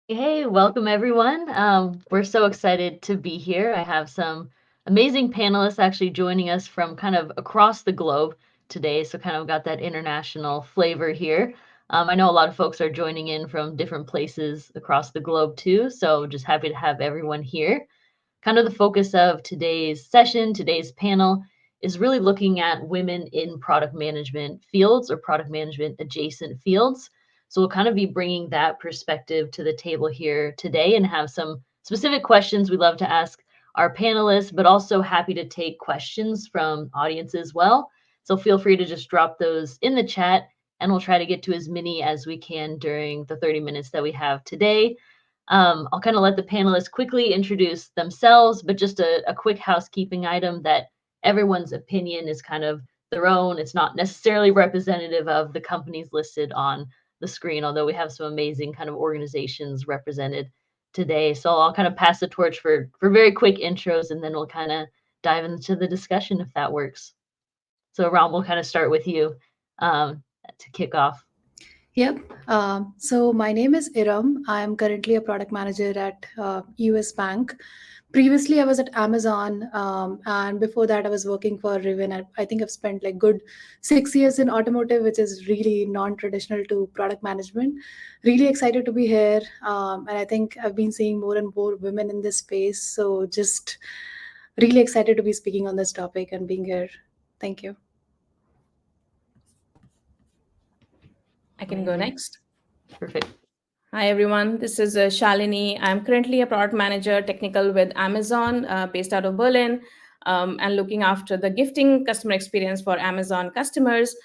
Hey, welcome everyone. We're so excited to be here. I have some amazing panelists actually joining us from kind of across the globe today, so kind of got that international flavor here. I know a lot of folks are joining in from different places across the globe too, so just happy to have everyone here. Kind of the focus of today's session, today's panel, is really looking at women in product management fields or product management adjacent fields. So we'll kind of be bringing that perspective to the table here today and have some specific questions we'd love to ask our panelists, but also happy to take questions from audience as well. So feel free to just drop those in the chat and we'll try to get to as many as we can during the 30 minutes that we have today. I'll kind of let the panelists quickly introduce themselves, but just a quick housekeeping item that everyone's opinion is kind of their own. It's not necessarily representative of the companies listed on the screen, although we have some amazing kind of organizations represented today. So I'll kind of pass the torch for very quick intros, and then we'll kind of dive into the discussion if that works. So Ram, we'll kind of start with you to kick off. Yep. So my name is Iram. I'm currently a product manager at US Bank. Previously, I was at Amazon, and before that, I was working for Riven. I think I've spent like good 6 years in automotive, which is really non-traditional to product management. Really excited to be here, and I think I've been seeing more and more women in this space. So just really excited to be speaking on this topic and being here. Thank you. I can go next. Perfect. Hi, everyone. This is Shalini. I'm currently a product manager technical with Amazon based out of Berlin and looking after the gifting customer experience for Amazon customers.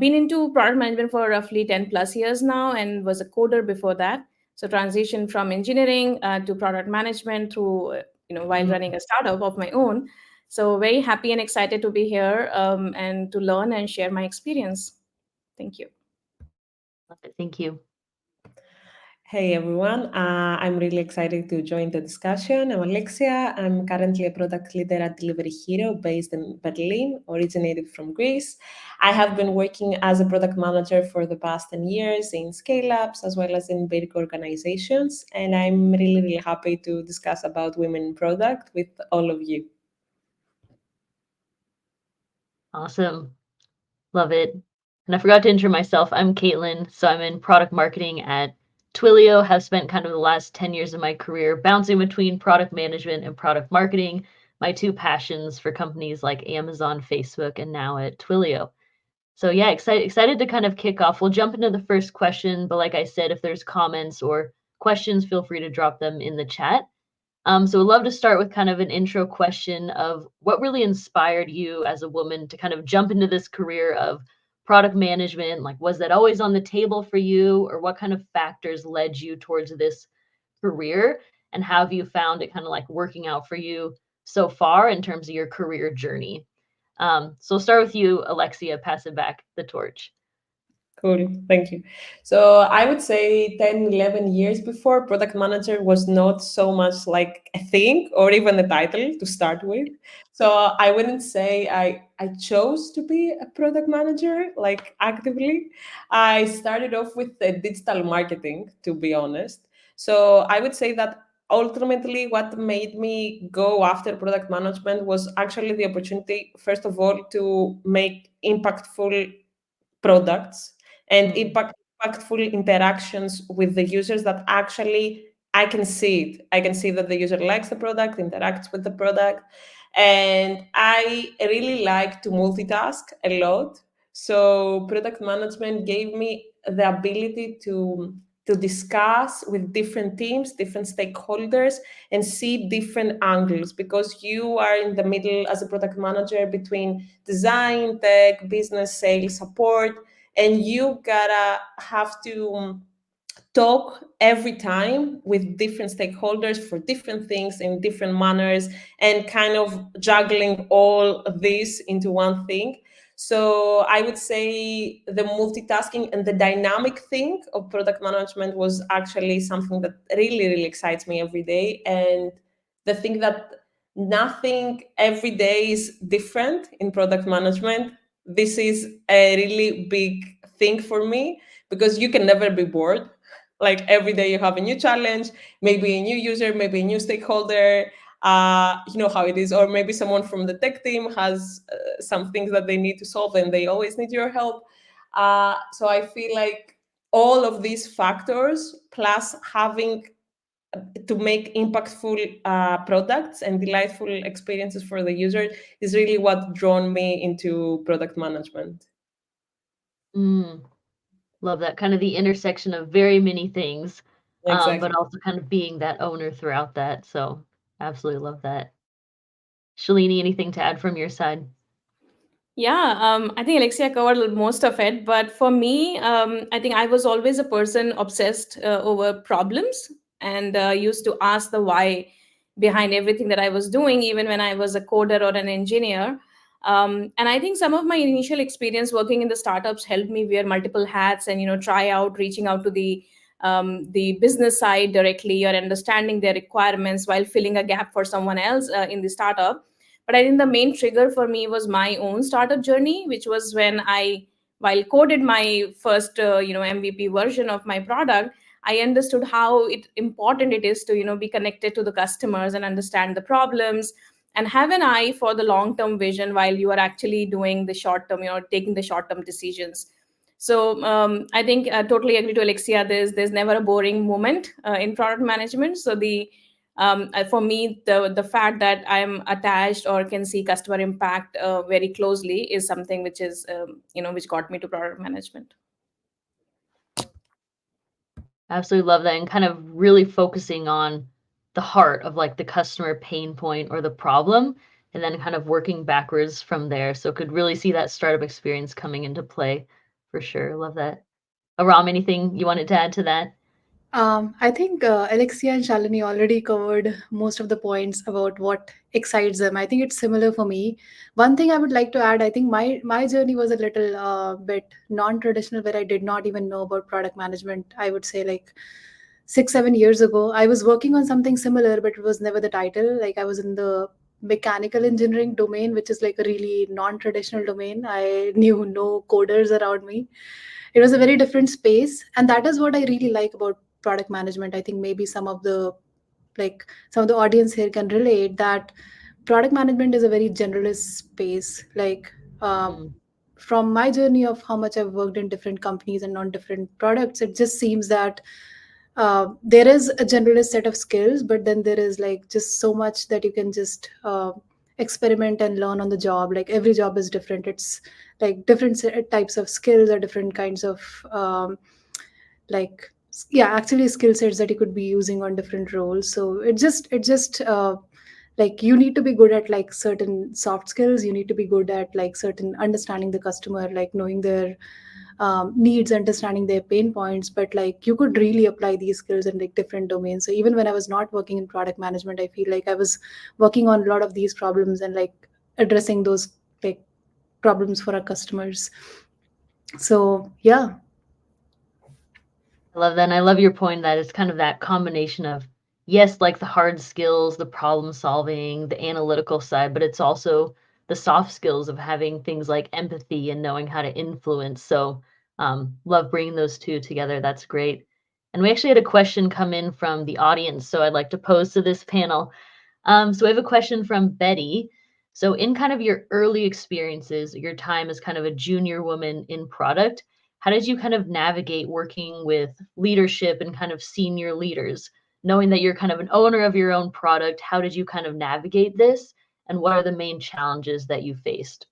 Been into product management for roughly 10 plus years now and was a coder before that. So transition from engineering to product management through, while running a startup of my own. So very happy and excited to be here and to learn and share my experience. Thank you. Thank you. Hey everyone, I'm really excited to join the discussion. I'm Alexia. I'm currently a product leader at Delivery Hero based in Berlin, originated from Greece. I have been working as a product manager for the past 10 years in scale-ups as well as in big organizations. And I'm really, really happy to discuss about women in product with all of you. Awesome. Love it. And I forgot to intro myself. I'm Caitlin. So I'm in product marketing at Twilio, have spent kind of the last 10 years of my career bouncing between product management and product marketing, my two passions for companies like Amazon, Facebook, and now at Twilio. So yeah, excited to kind of kick off. We'll jump into the first question, but like I said, if there's comments or questions, feel free to drop them in the chat. So we'd love to start with kind of an intro question of what really inspired you as a woman to kind of jump into this career of product management? Like, was that always on the table for you, or what kind of factors led you towards this career? And how have you found it kind of like working out for you so far in terms of your career journey? So we'll start with you, Alexia, pass it back the torch. Cool, thank you. So I would say 10, 11 years before, product manager was not so much like a thing or even a title to start with. So I wouldn't say I chose to be a product manager like actively. I started off with digital marketing, to be honest. So I would say that ultimately what made me go after product management was actually the opportunity, first of all, to make impactful products and impactful interactions with the users that actually I can see it. I can see that the user likes the product, interacts with the product. And I really like to multitask a lot. So product management gave me the ability to discuss with different teams, different stakeholders, and see different angles because you are in the middle as a product manager between design, tech, business, sales, support, and you gotta have to talk every time with different stakeholders for different things in different manners and kind of juggling all of this into one thing. So I would say the multitasking and the dynamic thing of product management was actually something that really, really excites me every day. And the thing that nothing every day is different in product management, this is a really big thing for me because you can never be bored. Like every day you have a new challenge, maybe a new user, maybe a new stakeholder. You know how it is, or maybe someone from the tech team has some things that they need to solve, and they always need your help. So I feel like all of these factors, plus having to make impactful products and delightful experiences for the user, is really what drawn me into product management. Mm, love that kind of the intersection of very many things, Exactly. but also kind of being that owner throughout that. So absolutely love that. Shalini, anything to add from your side? Yeah, I think Alexia covered most of it. But for me, I think I was always a person obsessed over problems and used to ask the why behind everything that I was doing, even when I was a coder or an engineer. And I think some of my initial experience working in the startups helped me wear multiple hats and try out reaching out to the business side directly or understanding their requirements while filling a gap for someone else in the startup. But I think the main trigger for me was my own startup journey, which was when I, while coded my first, MVP version of my product, I understood how important it is to, be connected to the customers and understand the problems and have an eye for the long term vision while you are actually doing the short term, taking the short term decisions. So I think I totally agree to Alexia. There's never a boring moment in product management. So for me, the fact that I'm attached or can see customer impact very closely is something which is which got me to product management. Absolutely love that, and kind of really focusing on the heart of like the customer pain point or the problem, and then kind of working backwards from there. So could really see that startup experience coming into play for sure. Love that. Aram, anything you wanted to add to that? I think Alexia and Shalini already covered most of the points about what excites them. I think it's similar for me. One thing I would like to add, I think my journey was a little bit non-traditional, where I did not even know about product management. I would say like 6 7 years ago, I was working on something similar, but it was never the title. Like I was in the mechanical engineering domain, which is like a really non-traditional domain. I knew no coders around me. It was a very different space, and that is what I really like about product management. I think maybe some of the audience here can relate that product management is a very generalist space. Like Mm, from my journey of how much I've worked in different companies and on different products, it just seems that there is a generalist set of skills, but then there is like just so much that you can just experiment and learn on the job. Like every job is different. It's like different types of skills or different kinds of like yeah, actually skill sets that you could be using on different roles. So it just like you need to be good at like certain soft skills. You need to be good at like certain understanding the customer, like knowing their needs, understanding their pain points. But like you could really apply these skills in like different domains. So even when I was not working in product management, I feel like I was working on a lot of these problems and like addressing those like problems for our customers. So yeah. I love that. And I love your point that it's kind of that combination of, yes, like the hard skills, the problem solving, the analytical side, but it's also the soft skills of having things like empathy and knowing how to influence. So love bringing those two together. That's great. And we actually had a question come in from the audience. So I'd like to pose to this panel. So we have a question from Betty. So in kind of your early experiences, your time as kind of a junior woman in product, how did you kind of navigate working with leadership and kind of senior leaders, knowing that you're kind of an owner of your own product? How did you kind of navigate this? And what are the main challenges that you faced?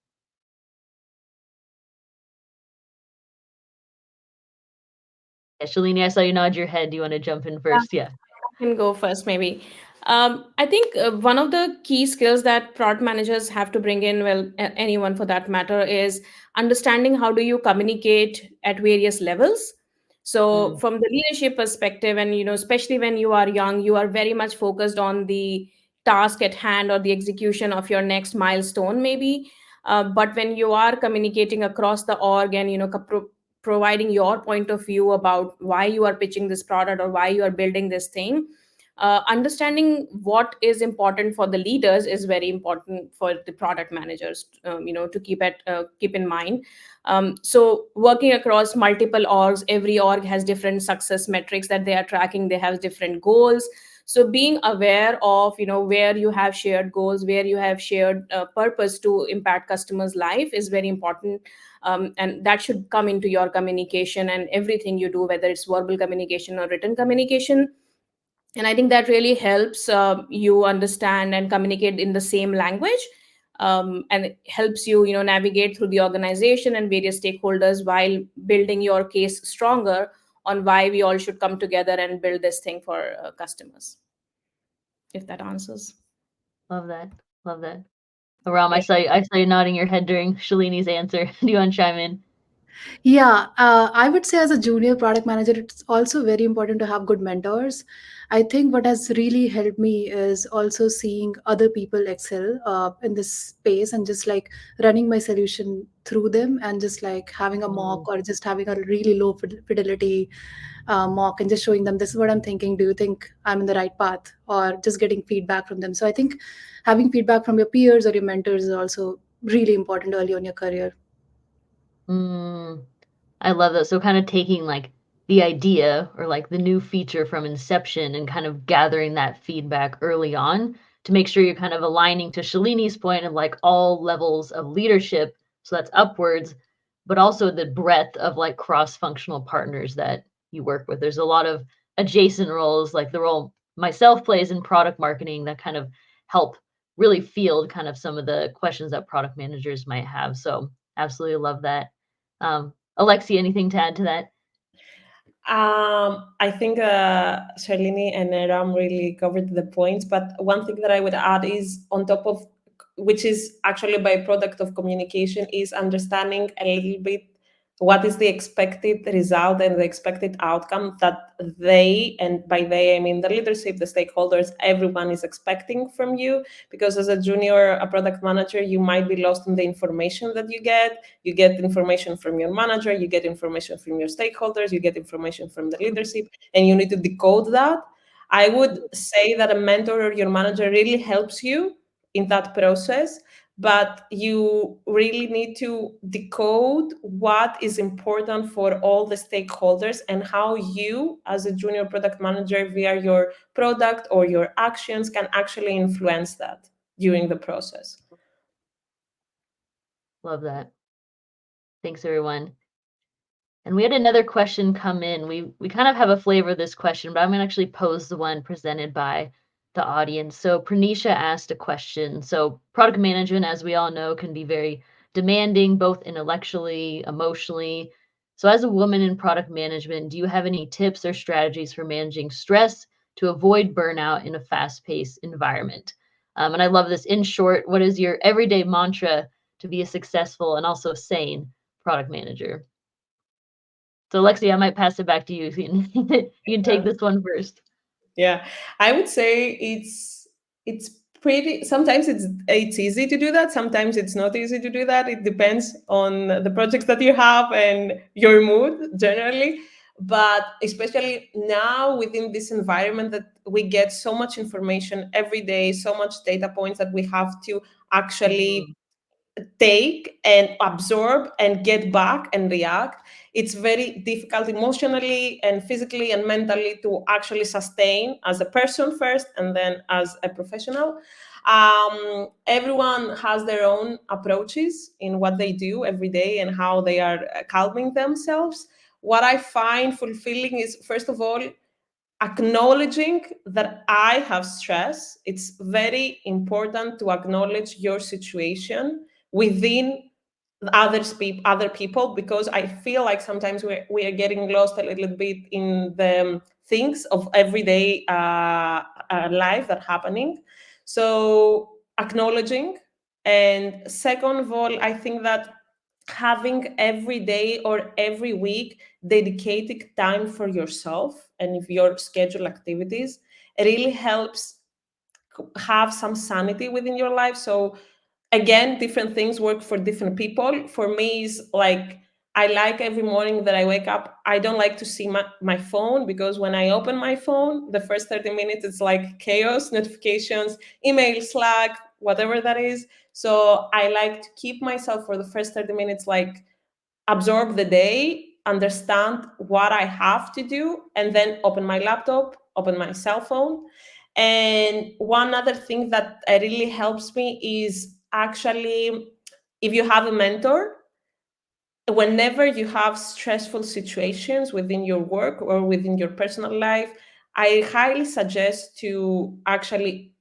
Yeah, Shalini, I saw you nod your head. Do you want to jump in first? Yeah. Can go first, maybe. I think one of the key skills that product managers have to bring in, well, anyone for that matter, is understanding how do you communicate at various levels. So, Mm, from the leadership perspective, and especially when you are young, you are very much focused on the task at hand or the execution of your next milestone, maybe. But when you are communicating across the org and providing your point of view about why you are pitching this product or why you are building this thing, understanding what is important for the leaders is very important for the product managers, to keep in mind. So working across multiple orgs, every org has different success metrics that they are tracking. They have different goals. So being aware of, where you have shared goals, where you have shared purpose to impact customers' life is very important. And that should come into your communication and everything you do, whether it's verbal communication or written communication. And I think that really helps you understand and communicate in the same language, and it helps you, navigate through the organization and various stakeholders while building your case stronger on why we all should come together and build this thing for customers. If that answers. Love that. Love that. Aram, I saw you nodding your head during Shalini's answer. Do you want to chime in? Yeah, I would say as a junior product manager, it's also very important to have good mentors. I think what has really helped me is also seeing other people excel in this space and just like running my solution through them and just like having a mock or just having a really low fidelity mock and just showing them this is what I'm thinking. Do you think I'm in the right path? Or just getting feedback from them. So I think having feedback from your peers or your mentors is also really important early on your career. I love that. So kind of taking like the idea or like the new feature from inception and kind of gathering that feedback early on to make sure you're kind of aligning to Shalini's point of like all levels of leadership. So that's upwards, but also the breadth of like cross-functional partners that you work with. There's a lot of adjacent roles, like the role myself plays in product marketing that kind of help really field kind of some of the questions that product managers might have. So absolutely love that. Alexi, anything to add to that? I think Shalini and Ram really covered the points, but one thing that I would add is on top of, which is actually a byproduct of communication, is understanding a little bit what is the expected result and the expected outcome that they, and by they I mean the leadership, the stakeholders, everyone is expecting from you. Because as a junior, a product manager, you might be lost in the information that you get. You get information from your manager, you get information from your stakeholders, you get information from the leadership, and you need to decode that. I would say that a mentor or your manager really helps you in that process, but you really need to decode what is important for all the stakeholders and how you, as a junior product manager, via your product or your actions, can actually influence that during the process. Love that. Thanks, everyone. And we had another question come in. We kind of have a flavor of this question, but I'm going to actually pose the one presented by the audience. So Pranisha asked a question. So product management, as we all know, can be very demanding, both intellectually, emotionally. So as a woman in product management, do you have any tips or strategies for managing stress to avoid burnout in a fast-paced environment? And I love this. In short, what is your everyday mantra to be a successful and also sane product manager? So Lexi, I might pass it back to you. You can take this one first. Yeah, I would say it's pretty. Sometimes it's easy to do that. Sometimes it's not easy to do that. It depends on the projects that you have and your mood generally. But especially now within this environment that we get so much information every day, so much data points that we have to actually take and absorb and get back and react, it's very difficult emotionally and physically and mentally to actually sustain as a person first and then as a professional. Everyone has their own approaches in what they do every day and how they are calming themselves. What I find fulfilling is, first of all, acknowledging that I have stress. It's very important to acknowledge your situation within other people, because I feel like sometimes we are getting lost a little bit in the things of everyday life that happening. So acknowledging, and second of all, I think that having every day or every week dedicating time for yourself and if your schedule activities, it really helps have some sanity within your life. So again, different things work for different people. For me, is like I like every morning that I wake up, I don't like to see my phone, because when I open my phone, the first 30 minutes, it's like chaos, notifications, email, Slack, whatever that is. So I like to keep myself for the first 30 minutes, like absorb the day, understand what I have to do, and then open my laptop, open my cell phone. And one other thing that really helps me is actually, if you have a mentor, whenever you have stressful situations within your work or within your personal life, I highly suggest to actually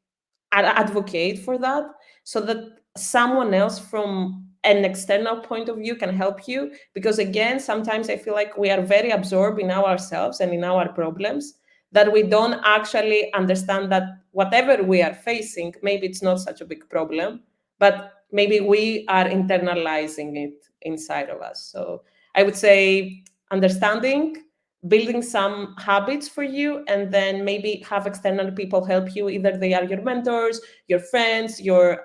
advocate for that, so that someone else from an external point of view can help you. Because again, sometimes I feel like we are very absorbed in ourselves and in our problems, that we don't actually understand that whatever we are facing, maybe it's not such a big problem, but maybe we are internalizing it inside of us. So I would say understanding, building some habits for you, and then maybe have external people help you. Either they are your mentors, your friends, your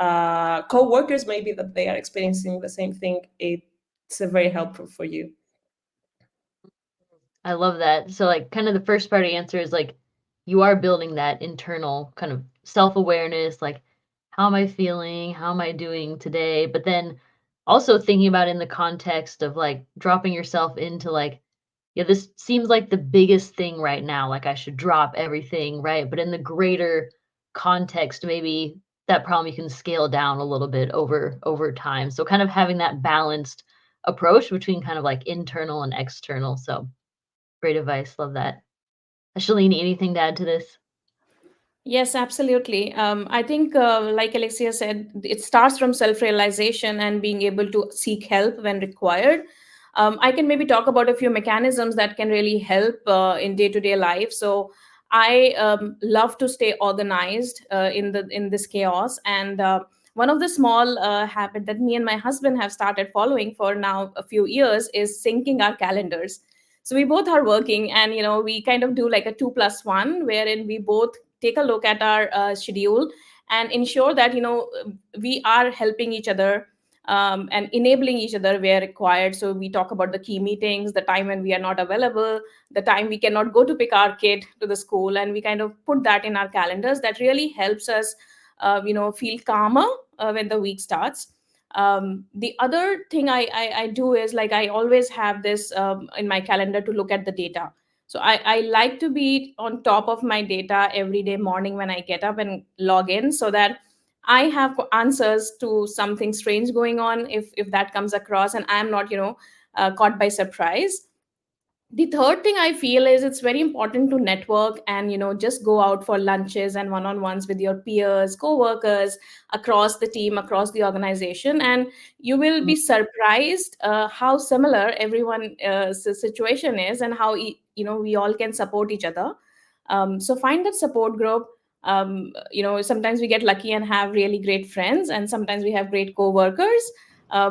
co-workers, maybe that they are experiencing the same thing. It's very helpful for you. I love that. So like kind of the first part of the answer is like you are building that internal kind of self-awareness, like how am I feeling? How am I doing today? But then also thinking about in the context of like dropping yourself into like, yeah, this seems like the biggest thing right now. Like I should drop everything, right? But in the greater context, maybe that problem you can scale down a little bit over time. So kind of having that balanced approach between kind of like internal and external. So great advice. Love that. Shalini, anything to add to this? Yes, absolutely. I think, like Alexia said, it starts from self realization and being able to seek help when required. I can maybe talk about a few mechanisms that can really help in day to day life. So, I love to stay organized in this chaos, and one of the small habit that me and my husband have started following for now a few years is syncing our calendars. So we both are working, and we kind of do like a 2+1, wherein we both take a look at our schedule and ensure that we are helping each other and enabling each other where required. So we talk about the key meetings, the time when we are not available, the time we cannot go to pick our kid to the school, and we kind of put that in our calendars. That really helps us feel calmer when the week starts. The other thing I do is, like, I always have this in my calendar to look at the data. So I like to be on top of my data every day morning when I get up and log in, so that I have answers to something strange going on if that comes across, and I'm not caught by surprise. The third thing I feel is it's very important to network and just go out for lunches and one-on-ones with your peers, co-workers across the team, across the organization, and you will be surprised how similar everyone's situation is, and how we all can support each other. So find that support group. Sometimes we get lucky and have really great friends, and sometimes we have great co-workers.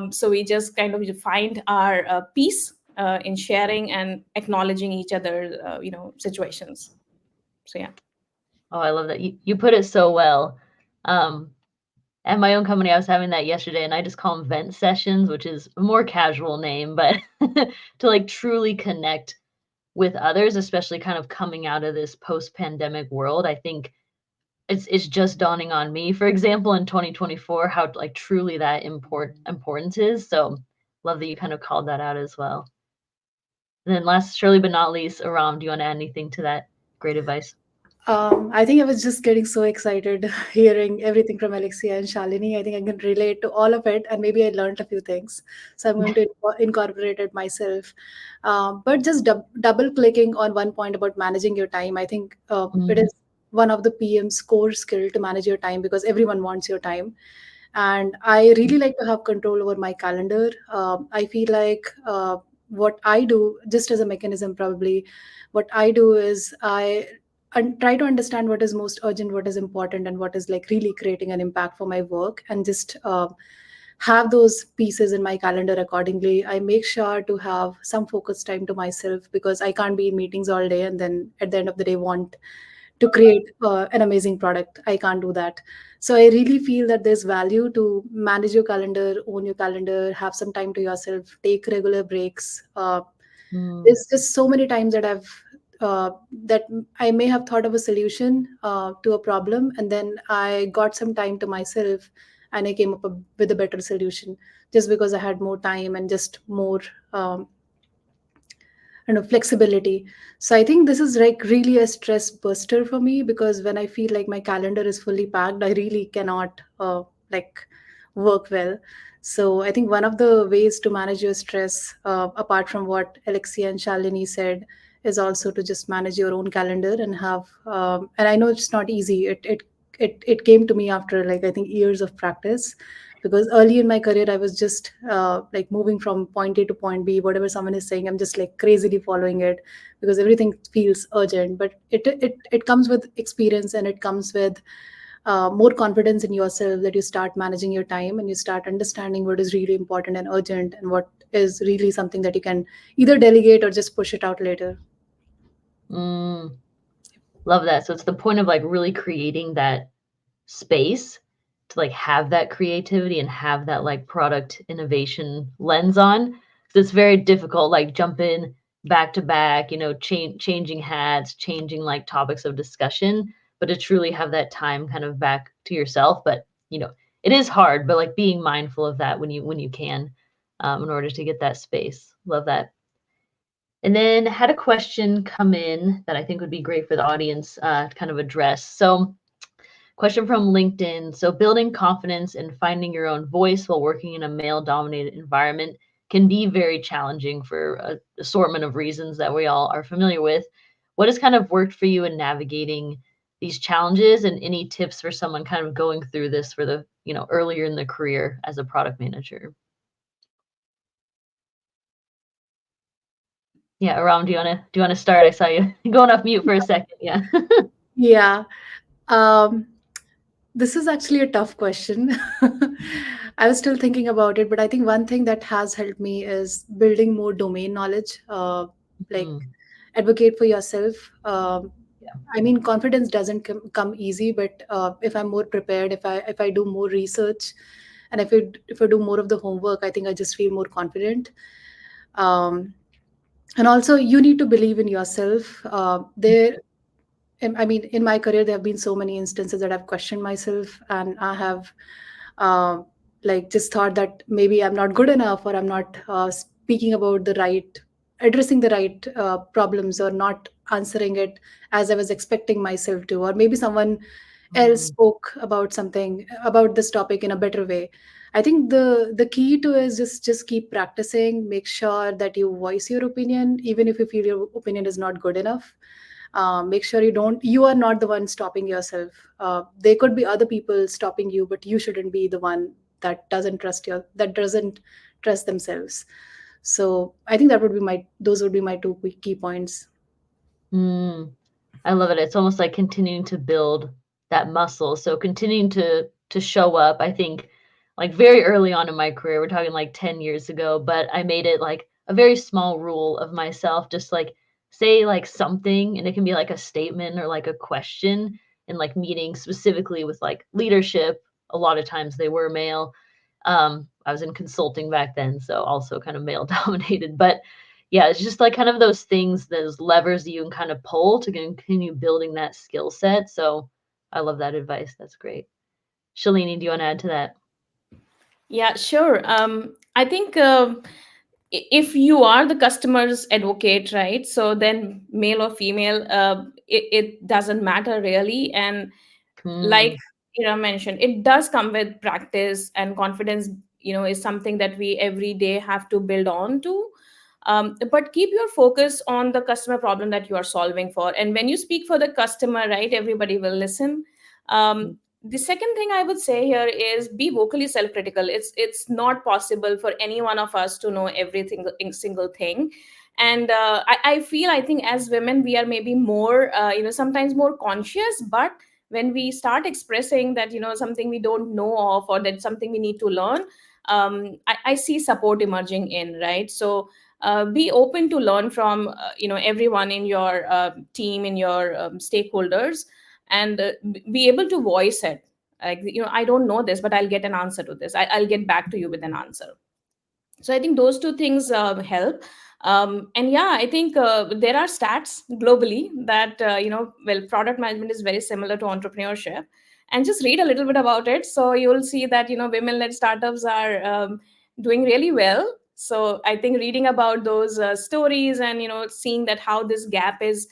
So we just kind of find our peace in sharing and acknowledging each other situations. So yeah. Oh, I love that. You put it so well. At my own company, I was having that yesterday, and I just call them vent sessions, which is a more casual name, but to like truly connect with others, especially kind of coming out of this post-pandemic world. I think it's just dawning on me, for example, in 2024, how like truly that importance is. So love that you kind of called that out as well. And then last, surely but not least, Aram, do you want to add anything to that? Great advice. I think I was just getting so excited hearing everything from Alexia and Shalini. I think I can relate to all of it, and maybe I learned a few things. So I'm going to incorporate it myself. But just double clicking on one point about managing your time, I think it is one of the PM's core skill to manage your time, because everyone wants your time. And I really like to have control over my calendar. I feel like what I do, just as a mechanism, probably, what I do is I and try to understand what is most urgent, what is important, and what is like really creating an impact for my work, and just have those pieces in my calendar accordingly. I make sure to have some focus time to myself, because I can't be in meetings all day and then at the end of the day want to create an amazing product. I can't do that. So I really feel that there's value to manage your calendar, own your calendar, have some time to yourself, take regular breaks. Mm, There's just so many times that that I may have thought of a solution to a problem, and then I got some time to myself, and I came up with a better solution just because I had more time and just more um, flexibility. So I think this is like really a stress buster for me, because when I feel like my calendar is fully packed, I really cannot like work well. So I think one of the ways to manage your stress, apart from what Alexia and Shalini said, is also to just manage your own calendar and have and I know it's not easy. It came to me after, like, I think years of practice, because early in my career I was just like moving from point A to point B. Whatever someone is saying, I'm just like crazily following it, because everything feels urgent. But it comes with experience, and it comes with more confidence in yourself, that you start managing your time and you start understanding what is really important and urgent, and what is really something that you can either delegate or just push it out later. mm, love that. So it's the point of like really creating that space to like have that creativity and have that like product innovation lens on. 'Cause it's very difficult, like jump in back to back, changing hats, changing like topics of discussion, but to truly have that time kind of back to yourself. But it is hard, but like being mindful of that when you can, in order to get that space. Love that. And then had a question come in that I think would be great for the audience to kind of address. So question from LinkedIn. So building confidence and finding your own voice while working in a male-dominated environment can be very challenging for an assortment of reasons that we all are familiar with. What has kind of worked for you in navigating these challenges, and any tips for someone kind of going through this for the, earlier in the career as a product manager? Yeah, Aram, do you wanna start? I saw you going off mute for a second. Yeah. Yeah. um, This is actually a tough question. I was still thinking about it, but I think one thing that has helped me is building more domain knowledge. Like, Mm, advocate for yourself. yeah. I mean, confidence doesn't come easy, but if I'm more prepared, if I do more research, and if I do more of the homework, I think I just feel more confident. Um, and also, you need to believe in yourself. I mean, in my career, there have been so many instances that I've questioned myself, and I have uh, like just thought that maybe I'm not good enough, or I'm not speaking about addressing the right problems, or not answering it as I was expecting myself to, or maybe someone else Mm, spoke about this topic in a better way. I think the key to is just keep practicing. Make sure that you voice your opinion, even if you feel your opinion is not good enough. Make sure you are not the one stopping yourself. There could be other people stopping you, but you shouldn't be the one that doesn't trust themselves. So I think those would be my two quick key points. mm. I love it. It's almost like continuing to build that muscle. So continuing to show up. I think like very early on in my career, we're talking like 10 years ago, but I made it like a very small rule of myself, just like say like something, and it can be like a statement or like a question in like meetings specifically with like leadership. A lot of times they were male. I was in consulting back then, so also kind of male dominated, but yeah, it's just like kind of those things, those levers that you can kind of pull to continue building that skill set. So I love that advice. That's great. Shalini, do you want to add to that? Yeah, sure. I think if you are the customer's advocate, right? So then male or female, it doesn't matter really. And like Mm, Ira mentioned, it does come with practice, and confidence, is something that we every day have to build on to. But keep your focus on the customer problem that you are solving for. And when you speak for the customer, right, everybody will listen. mm, The second thing I would say here is be vocally self-critical. It's not possible for any one of us to know everything, single thing. And I think as women we are maybe more sometimes more conscious, but when we start expressing that something we don't know of, or that something we need to learn, I see support emerging in, right? So be open to learn from everyone in your team, in your stakeholders, and be able to voice it, Like, I don't know this, but I'll get an answer to this. I'll get back to you with an answer. So I think those two things help. And yeah, I think there are stats globally that well, product management is very similar to entrepreneurship. And just read a little bit about it, so you'll see that women-led startups are doing really well. So I think reading about those stories and seeing that how this gap is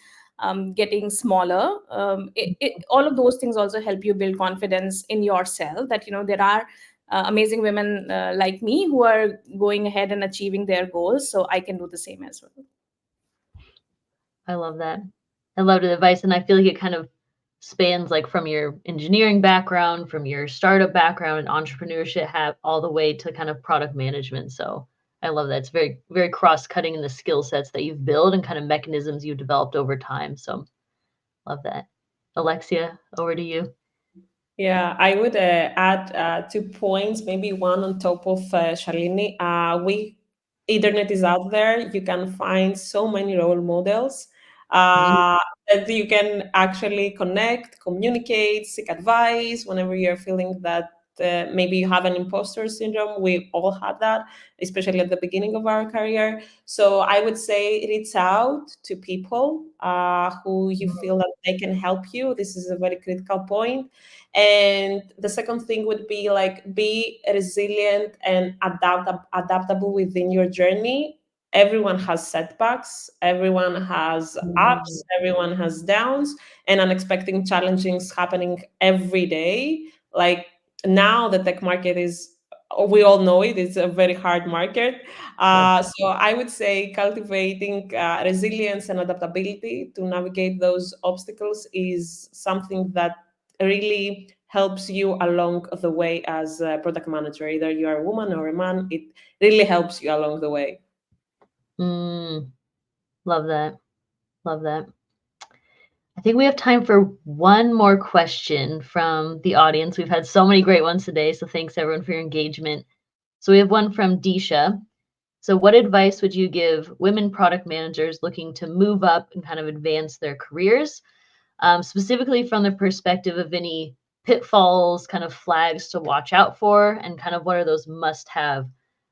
getting smaller, all of those things also help you build confidence in yourself, that there are amazing women like me who are going ahead and achieving their goals, so I can do the same as well. I love that. I love the advice, and I feel like it kind of spans like from your engineering background, from your startup background and entrepreneurship, have all the way to kind of product management. So I love that. It's very, very cross-cutting in the skill sets that you've built and kind of mechanisms you've developed over time. So love that. Alexia, over to you. Yeah, I would add 2 points, maybe one on top of Shalini. Internet is out there. You can find so many role models that you can actually connect, communicate, seek advice whenever you're feeling that maybe you have an imposter syndrome. We all had that, especially at the beginning of our career. So I would say reach out to people who you feel that they can help you. This is a very critical point. And the second thing would be like be resilient and adaptable within your journey. Everyone has setbacks, everyone has ups, everyone has downs, and unexpected challenges happening every day. Like now, the tech market is, we all know it, it's a very hard market. So I would say cultivating resilience and adaptability to navigate those obstacles is something that really helps you along the way as a product manager. Either you are a woman or a man, it really helps you along the way. Love that. Love that. I think we have time for one more question from the audience. We've had so many great ones today, so thanks everyone for your engagement. So we have one from Disha. So what advice would you give women product managers looking to move up and kind of advance their careers, specifically from the perspective of any pitfalls, kind of flags to watch out for, and kind of what are those must-have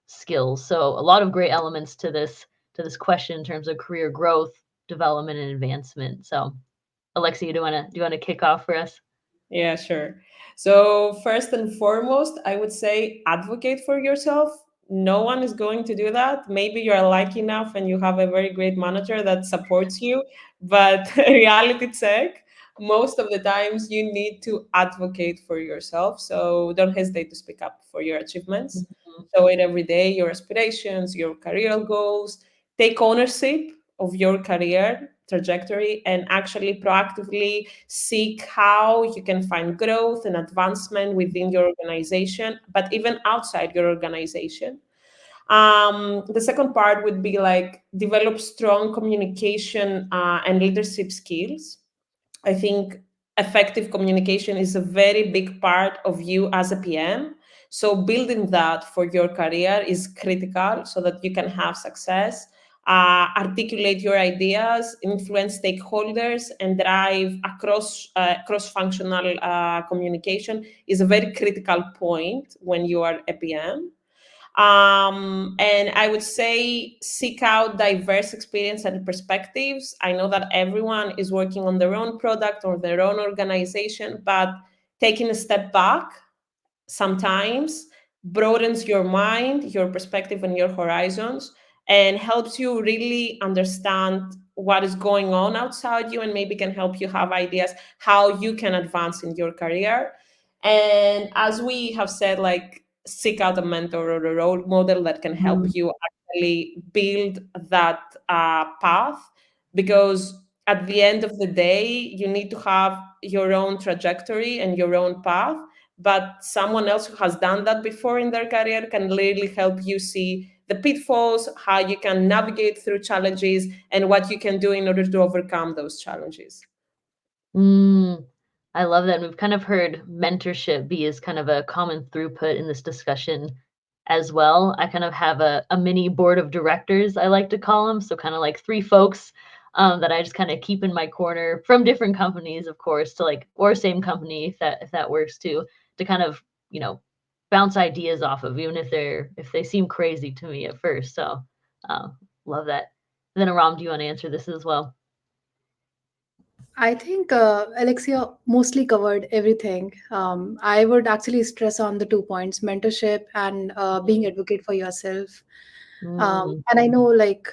skills? So a lot of great elements to this question in terms of career growth, development, and advancement. So Alexia, do you want to kick off for us? Yeah, sure. So first and foremost, I would say advocate for yourself. No one is going to do that. Maybe you're lucky enough and you have a very great manager that supports you, but reality check, most of the times you need to advocate for yourself. So don't hesitate to speak up for your achievements. Show it every day, your aspirations, your career goals. Take ownership of your career trajectory and actually proactively seek how you can find growth and advancement within your organization, but even outside your organization. The second part would be like develop strong communication and leadership skills. I think effective communication is a very big part of you as a PM. So building that for your career is critical so that you can have success, articulate your ideas, influence stakeholders, and drive across cross-functional communication is a very critical point when you are a PM. And I would say seek out diverse experience and perspectives. I know that everyone is working on their own product or their own organization, but taking a step back sometimes broadens your mind, your perspective, and your horizons, and helps you really understand what is going on outside you, and maybe can help you have ideas how you can advance in your career. And as we have said, like seek out a mentor or a role model that can help you actually build that path, because at the end of the day you need to have your own trajectory and your own path, but someone else who has done that before in their career can really help you see the pitfalls, how you can navigate through challenges, and what you can do in order to overcome those challenges. I love that. We've kind of heard mentorship be as kind of a common throughput in this discussion as well. I kind of have a mini board of directors, I like to call them. So kind of like 3 folks that I just kind of keep in my corner from different companies, of course, to like, or same company if that works too, to kind of, bounce ideas off of, even if they seem crazy to me at first. So love that. And then Aram, do you want to answer this as well? I think Alexia mostly covered everything. I would actually stress on the 2 points: mentorship and being advocate for yourself. Mm, And I know, like,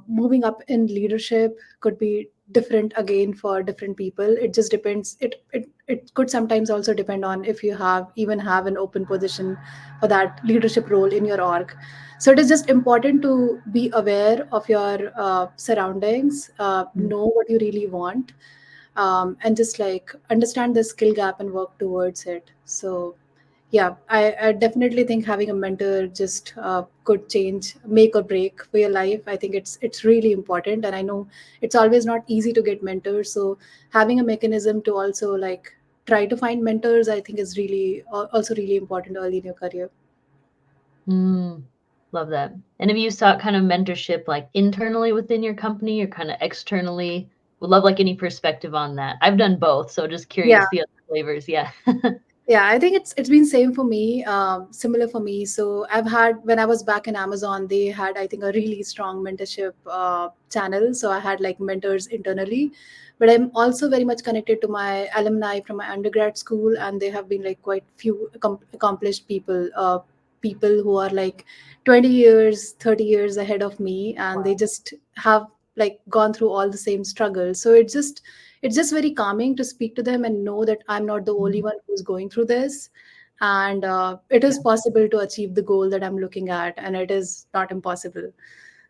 moving up in leadership could be different again for different people. It just depends. It could sometimes also depend on if you have an open position for that leadership role in your org. So it is just important to be aware of your surroundings, mm, know what you really want, and just like understand the skill gap and work towards it. So yeah, I definitely think having a mentor just could change, make or break for your life. I think it's really important, and I know it's always not easy to get mentors. So having a mechanism to also like try to find mentors, I think is really also really important early in your career. mm. Love that. And have you sought kind of mentorship like internally within your company or kind of externally? Would love like any perspective on that. I've done both, so just Yeah. curious the other flavors. Yeah. Yeah, I think it's been same for me, similar for me. So I've had, when I was back in Amazon, they had, I think, a really strong mentorship channel. So I had like mentors internally, but I'm also very much connected to my alumni from my undergrad school, and they have been like quite few accomplished people, people who are like 20 years, 30 years ahead of me, and they just have like gone through all the same struggles. So it's just very calming to speak to them and know that I'm not the only one who's going through this, and it is Yeah. possible to achieve the goal that I'm looking at, and it is not impossible.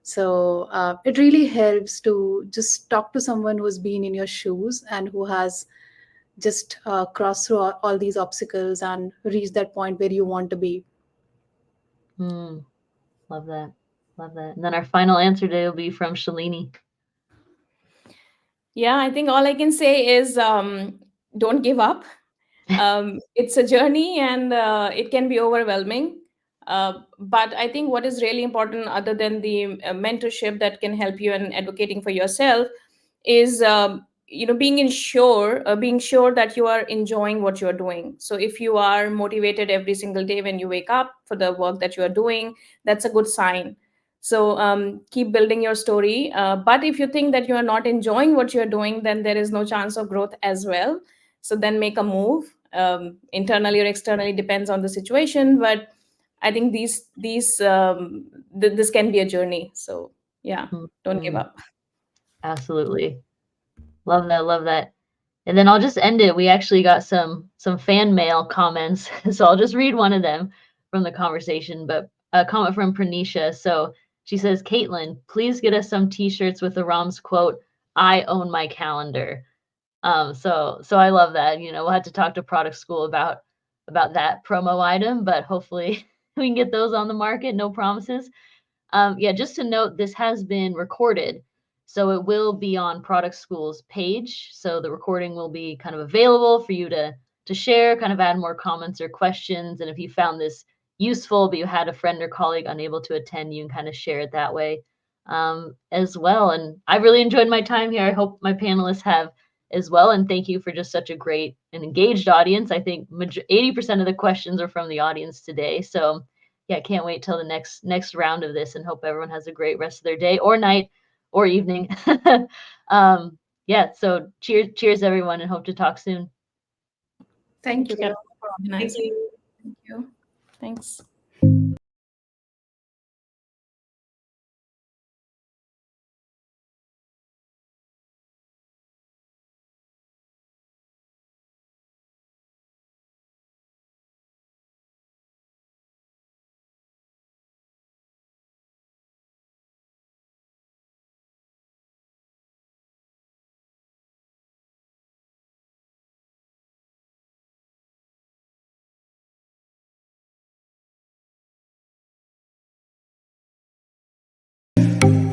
So it really helps to just talk to someone who's been in your shoes and who has just crossed through all these obstacles and reached that point where you want to be. Mm, love that. Love that. And then our final answer today will be from Shalini. Yeah, I think all I can say is don't give up. It's a journey and it can be overwhelming. But I think what is really important, other than the mentorship that can help you in advocating for yourself, is being sure that you are enjoying what you are doing. So if you are motivated every single day when you wake up for the work that you are doing, that's a good sign. So keep building your story. But if you think that you are not enjoying what you're doing, then there is no chance of growth as well. So then make a move, internally or externally, depends on the situation. But I think this can be a journey. So yeah, don't give Mm, up. absolutely. Love that. Love that. And then I'll just end it. We actually got some fan mail comments, so I'll just read one of them from the conversation. But a comment from Pranisha. So she says, Caitlin, please get us some T-shirts with the Ram's quote, "I own my calendar." So I love that. We'll have to talk to product school about that promo item, but hopefully we can get those on the market. No promises. Yeah, just to note, this has been recorded, so it will be on Product School's page. So the recording will be kind of available for you to share, kind of add more comments or questions. And if you found this useful, but you had a friend or colleague unable to attend, you can kind of share it that way as well. And I really enjoyed my time here. I hope my panelists have as well. And thank you for just such a great and engaged audience. I think 80% of the questions are from the audience today. So yeah, can't wait till the next round of this and hope everyone has a great rest of their day or night or evening. Yeah, so cheers everyone and hope to talk soon. Thank you, Thank Kat, you. for Thank organizing. you. Thank you. Thanks.